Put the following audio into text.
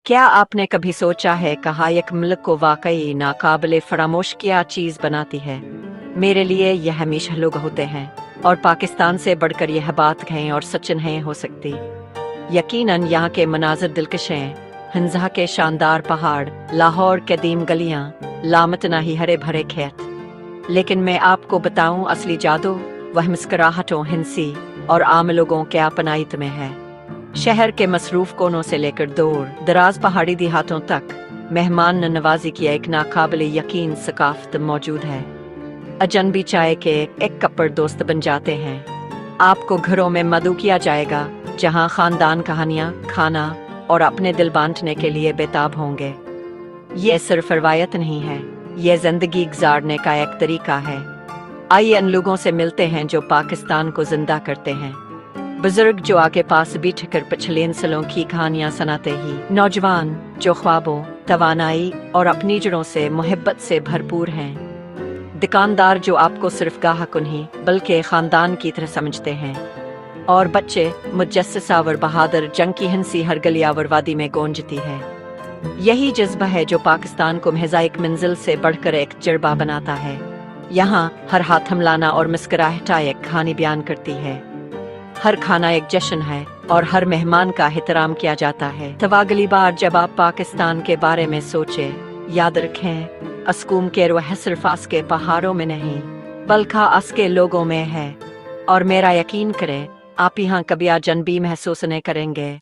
क्या आपने कभी सोचा है कहाँ एक मुल्क को वाकई नाकाबिले फरामोश क्या चीज़ बनाती है? मेरे लिए यह हमेशा लोग होते हैं और पाकिस्तान से बढ़कर यह बात कहीं और सच नहीं हो सकती। यकीनन यहाँ के मनाजिर दिलकश हैं, हंजा के शानदार पहाड़, लाहौर कदीम गलियाँ, लामतनाही हरे भरे खेत। लेकिन मैं आपको बताऊं असली जादू वह मुस्कुराहटों हिंसी और आम लोगों के अपनाइत में है। शहर के मसरूफ कोनों से लेकर दूर दराज पहाड़ी देहातों तक मेहमान नवाजी की एक नाकाबिले यकीन सकाफत मौजूद है। अजनबी चाय के एक कपड़ दोस्त बन जाते हैं। आपको घरों में मदऊ किया जाएगा जहां खानदान कहानियां, खाना और अपने दिल बांटने के लिए बेताब होंगे। ये सिर्फ रवायत नहीं है, ये जिंदगी गुजारने का एक तरीका है। आइए उन लोगों से मिलते हैं जो पाकिस्तान को जिंदा करते हैं। बुजुर्ग जो आगे पास बैठकर पिछले नस्लों की कहानियां सुनाते ही, नौजवान जो ख्वाबों, तवानाई और अपनी जड़ों से मोहब्बत से भरपूर हैं, दुकानदार जो आपको सिर्फ गाहक नहीं बल्कि खानदान की तरह समझते हैं, और बच्चे मुजस्सिसावर बहादुर जंग की हंसी हर गलियावर वादी में गूंजती है। यही जज्बा है जो पाकिस्तान को महज एक मंजिल से बढ़कर एक जज्बा बनाता है। यहाँ हर हाथ हमलाना और मुस्कुराहट एक कहानी बयान करती है। हर खाना एक जश्न है और हर मेहमान का एहतराम किया जाता है। तो अगली बार जब आप पाकिस्तान के बारे में सोचे, याद रखें अस्कूम के रोह सिर्फ अस के पहाड़ों में नहीं बल्कि अस के लोगों में है। और मेरा यकीन करें आप यहाँ कभी अजनबी महसूस नहीं करेंगे।